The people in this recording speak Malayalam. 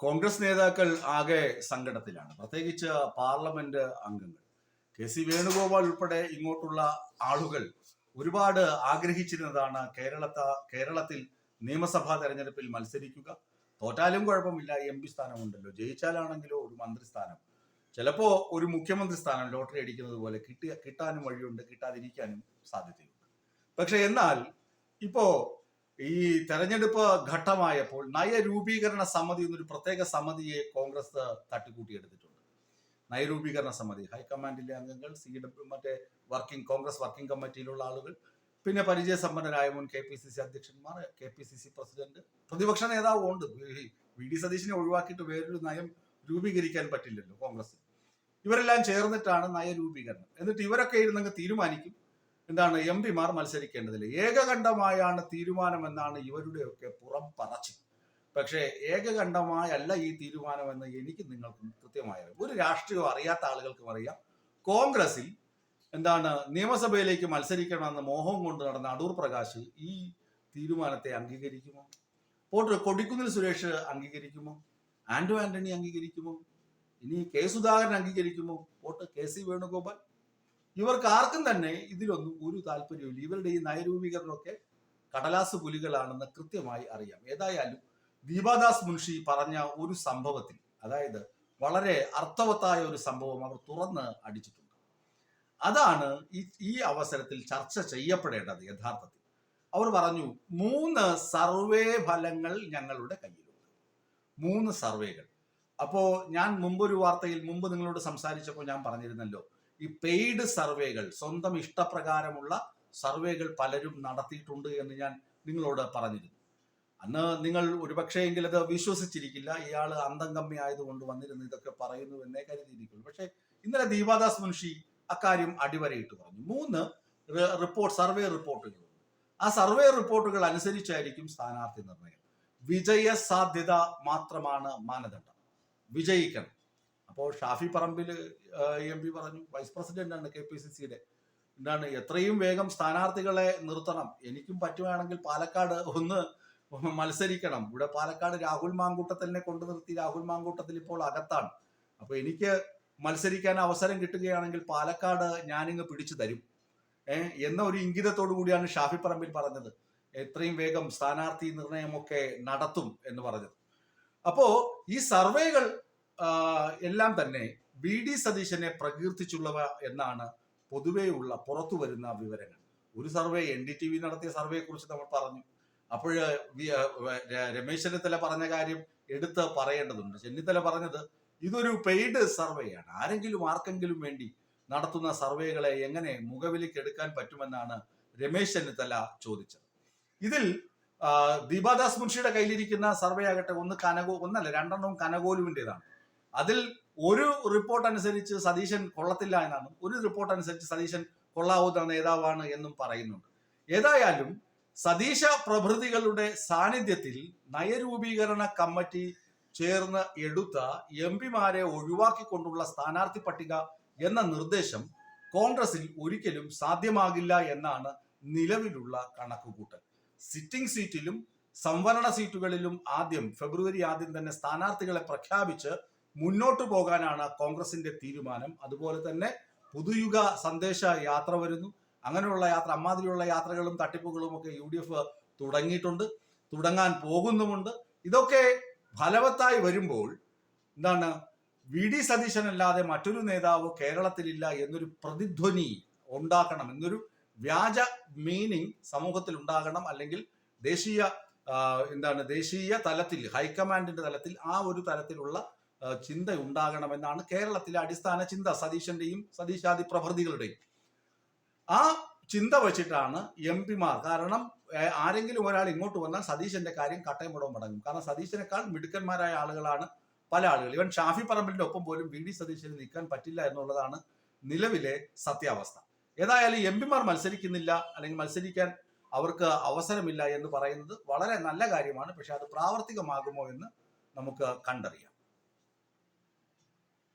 കോൺഗ്രസ് നേതാക്കൾ ആകെ സങ്കടത്തിലാണ്. പ്രത്യേകിച്ച് പാർലമെന്റ് അംഗങ്ങൾ. കെ.സി. വേണുഗോപാൽ ഉൾപ്പെടെ ഇങ്ങോട്ടുള്ള ആളുകൾ ഒരുപാട് ആഗ്രഹിച്ചിരുന്നതാണ് കേരളത്തിൽ നിയമസഭാ തെരഞ്ഞെടുപ്പിൽ മത്സരിക്കുക. തോറ്റാലും കുഴപ്പമില്ല, MP സ്ഥാനമുണ്ടല്ലോ. ജയിച്ചാലാണെങ്കിലോ ഒരു മന്ത്രിസ്ഥാനം, ചിലപ്പോ ഒരു മുഖ്യമന്ത്രി സ്ഥാനം ലോട്ടറി അടിക്കുന്നത് പോലെ കിട്ടാനും വഴിയുണ്ട്, കിട്ടാതിരിക്കാനും സാധ്യതയുണ്ട്. പക്ഷെ എന്നാൽ ഇപ്പോ ഈ തെരഞ്ഞെടുപ്പ് ഘട്ടമായപ്പോൾ നയരൂപീകരണ സമിതി എന്നൊരു പ്രത്യേക സമിതിയെ കോൺഗ്രസ് തട്ടിക്കൂട്ടിയെടുത്തിട്ടുണ്ട്. നയരൂപീകരണ സമിതി, ഹൈക്കമാൻഡിലെ അംഗങ്ങൾ, കോൺഗ്രസ് വർക്കിംഗ് കമ്മിറ്റിയിലുള്ള ആളുകൾ, പിന്നെ പരിചയസമ്പന്നരായ മുൻ KPCC അധ്യക്ഷന്മാർ, KPCC പ്രസിഡന്റ്, പ്രതിപക്ഷ നേതാവും ഉണ്ട്. VD സതീശനെ ഒഴിവാക്കിയിട്ട് വേറൊരു നയം രൂപീകരിക്കാൻ പറ്റില്ലല്ലോ കോൺഗ്രസ്. ഇവരെല്ലാം ചേർന്നിട്ടാണ് നയരൂപീകരണം. എന്നിട്ട് ഇവരൊക്കെ ഇരുന്നങ്ങ് തീരുമാനിക്കും എന്താണ് MP മാർ മത്സരിക്കേണ്ടതില്ല. ഏകകണ്ഠമായാണ് തീരുമാനമെന്നാണ് ഇവരുടെയൊക്കെ പുറം പറച്ചിൽ. പക്ഷേ ഏകകണ്ഠമായല്ല ഈ തീരുമാനമെന്ന് എനിക്കും നിങ്ങൾക്കും കൃത്യമായ ഒരു രാഷ്ട്രീയം അറിയാത്ത ആളുകൾക്കും അറിയാം. കോൺഗ്രസിൽ നിയമസഭയിലേക്ക് മത്സരിക്കണമെന്ന് മോഹം കൊണ്ട് നടന്ന അടൂർ പ്രകാശ് ഈ തീരുമാനത്തെ അംഗീകരിക്കുമോ? കൊടിക്കുന്നിൽ സുരേഷ് അംഗീകരിക്കുമോ? ആന്റണി അംഗീകരിക്കുമോ? ഇനി K. സുധാകരൻ അംഗീകരിക്കുമോ? KC വേണുഗോപാൽ? ഇവർക്ക് ആർക്കും തന്നെ ഇതിലൊന്നും ഒരു താല്പര്യമില്ല. ഇവരുടെ ഈ നയരൂപീകരണമൊക്കെ കടലാസ് പുലികളാണെന്ന് കൃത്യമായി അറിയാം. ഏതായാലും ദീപാദാസ് മുൻഷി പറഞ്ഞ ഒരു സംഭവത്തിൽ, അതായത് വളരെ അർത്ഥവത്തായ ഒരു സംഭവം അവർ തുറന്ന് അടിച്ചിട്ടുണ്ട്. അതാണ് ഈ അവസരത്തിൽ ചർച്ച ചെയ്യപ്പെടേണ്ടത്. യഥാർത്ഥത്തിൽ അവർ പറഞ്ഞു, 3 സർവേ ഫലങ്ങൾ ഞങ്ങളുടെ കയ്യിലുണ്ട്. 3 സർവേകൾ. അപ്പോ ഞാൻ മുമ്പൊരു വാർത്തയിൽ നിങ്ങളോട് സംസാരിച്ചപ്പോൾ ഞാൻ പറഞ്ഞിരുന്നല്ലോ, ഈ പെയ്ഡ് സർവേകൾ, സ്വന്തം ഇഷ്ടപ്രകാരമുള്ള സർവേകൾ പലരും നടത്തിയിട്ടുണ്ട് എന്ന് ഞാൻ നിങ്ങളോട് പറഞ്ഞിരുന്നു. അന്ന് നിങ്ങൾ ഒരുപക്ഷെ എങ്കിൽ അത് വിശ്വസിച്ചിരിക്കില്ല. ഇയാൾ അന്തം കമ്മി ആയതുകൊണ്ട് വന്നിരുന്നു ഇതൊക്കെ പറയുന്നു എന്നേ കരുതിയിരിക്കുള്ളൂ. പക്ഷെ ഇന്നലെ ദീപാദാസ് മുൻഷി അക്കാര്യം അടിവരയിട്ട് പറഞ്ഞു. 3 സർവേ റിപ്പോർട്ടുകളുണ്ട്. ആ സർവേ റിപ്പോർട്ടുകൾ അനുസരിച്ചായിരിക്കും സ്ഥാനാർത്ഥി നിർണയം. വിജയ സാധ്യത മാത്രമാണ് മാനദണ്ഡം. വിജയിക്കണം. അപ്പോൾ ഷാഫി പറമ്പിൽ MP പറഞ്ഞു, വൈസ് പ്രസിഡന്റാണ് KPCCയുടെ, എത്രയും വേഗം സ്ഥാനാർത്ഥികളെ നിർത്തണം. എനിക്കും പറ്റുകയാണെങ്കിൽ പാലക്കാട് ഒന്ന് മത്സരിക്കണം. ഇവിടെ പാലക്കാട് രാഹുൽ മാങ്കൂട്ടത്തിലിനെ കൊണ്ടു നിർത്തി. രാഹുൽ മാങ്കൂട്ടത്തിൽ ഇപ്പോൾ അകത്താണ്. അപ്പൊ എനിക്ക് മത്സരിക്കാൻ അവസരം കിട്ടുകയാണെങ്കിൽ പാലക്കാട് ഞാനിങ്ങ് പിടിച്ചു തരും എന്ന ഒരു ഇംഗിതത്തോടു കൂടിയാണ് ഷാഫി പറമ്പിൽ പറഞ്ഞത്. എത്രയും വേഗം സ്ഥാനാർത്ഥി നിർണയമൊക്കെ നടത്തും എന്ന് പറഞ്ഞത്. അപ്പോ ഈ സർവേകൾ എല്ലാം തന്നെ VD സതീശനെ പ്രകീർത്തിച്ചുള്ളവ എന്നാണ് പൊതുവെയുള്ള പുറത്തു വരുന്ന വിവരങ്ങൾ. ഒരു സർവേ NDTV നടത്തിയ സർവേയെ കുറിച്ച് നമ്മൾ പറഞ്ഞു. അപ്പോൾ രമേശ് ചെന്നിത്തല പറഞ്ഞ കാര്യം എടുത്ത് പറയേണ്ടതുണ്ട്. ചെന്നിത്തല പറഞ്ഞത് ഇതൊരു പെയ്ഡ് സർവേയാണ്, ആർക്കെങ്കിലും വേണ്ടി നടത്തുന്ന സർവേകളെ എങ്ങനെ മുഖവിലേക്ക് എടുക്കാൻ പറ്റുമെന്നാണ് രമേശ് ചെന്നിത്തല ചോദിച്ചത്. ഇതിൽ ദീപാദാസ് മുൻഷിയുടെ കയ്യിലിരിക്കുന്ന സർവേ ആകട്ടെ, രണ്ടെണ്ണവും കനകോലുവിൻ്റെതാണ്. അതിൽ ഒരു റിപ്പോർട്ട് അനുസരിച്ച് സതീശൻ കൊള്ളത്തില്ല എന്നാണ്, ഒരു റിപ്പോർട്ട് അനുസരിച്ച് സതീശൻ കൊള്ളാവുന്ന നേതാവാണ് എന്നും പറയുന്നുണ്ട്. ഏതായാലും സതീശ പ്രഭൃതികളുടെ സാന്നിധ്യത്തിൽ നയരൂപീകരണ കമ്മിറ്റി ചേർന്ന് എടുത്ത MP മാരെ ഒഴിവാക്കിക്കൊണ്ടുള്ള സ്ഥാനാർത്ഥി പട്ടിക എന്ന നിർദ്ദേശം കോൺഗ്രസിൽ ഒരിക്കലും സാധ്യമാകില്ല എന്നാണ് നിലവിലുള്ള കണക്കുകൂട്ടൽ. സിറ്റിംഗ് സീറ്റിലും സംവരണ സീറ്റുകളിലും ഫെബ്രുവരി ആദ്യം തന്നെ സ്ഥാനാർത്ഥികളെ പ്രഖ്യാപിച്ച് മുന്നോട്ടു പോകാനാണ് കോൺഗ്രസിന്റെ തീരുമാനം. അതുപോലെ തന്നെ പുതുയുഗ സന്ദേശ യാത്ര വരുന്നു. അങ്ങനെയുള്ള അമ്മാതിരിയുള്ള യാത്രകളും തട്ടിപ്പുകളും ഒക്കെ UDF തുടങ്ങാൻ പോകുന്നുമുണ്ട്. ഇതൊക്കെ ഫലവത്തായി വരുമ്പോൾ VD സതീശനല്ലാതെ മറ്റൊരു നേതാവ് കേരളത്തിലില്ല എന്നൊരു പ്രതിധ്വനി ഉണ്ടാക്കണം, എന്നൊരു വ്യാജ മീനിങ് സമൂഹത്തിൽ ഉണ്ടാകണം. അല്ലെങ്കിൽ ദേശീയ തലത്തിൽ, ഹൈക്കമാൻഡിന്റെ തലത്തിൽ ആ ഒരു തരത്തിലുള്ള ചിന്ത ഉണ്ടാകണമെന്നാണ് കേരളത്തിലെ അടിസ്ഥാന ചിന്ത, സതീശന്റെയും സതീശാദി പ്രഭൃതികളുടെയും. ആ ചിന്ത വെച്ചിട്ടാണ് MP മാർ, കാരണം ആരെങ്കിലും ഒരാൾ ഇങ്ങോട്ട് വന്നാൽ സതീശന്റെ കാര്യം കട്ടയും മുടവും മടങ്ങും. കാരണം സതീശനേക്കാൾ മിടുക്കന്മാരായ ആളുകളാണ് പല ആളുകൾ. ഇവൻ ഷാഫി പറമ്പിലിന്റെ ഒപ്പം പോലും VD സതീശന് നിൽക്കാൻ പറ്റില്ല എന്നുള്ളതാണ് നിലവിലെ സത്യാവസ്ഥ. ഏതായാലും MP മാർ മത്സരിക്കുന്നില്ല, അല്ലെങ്കിൽ മത്സരിക്കാൻ അവർക്ക് അവസരമില്ല എന്ന് പറയുന്നത് വളരെ നല്ല കാര്യമാണ്. പക്ഷെ അത് പ്രാവർത്തികമാകുമോ എന്ന് നമുക്ക് കണ്ടറിയാം.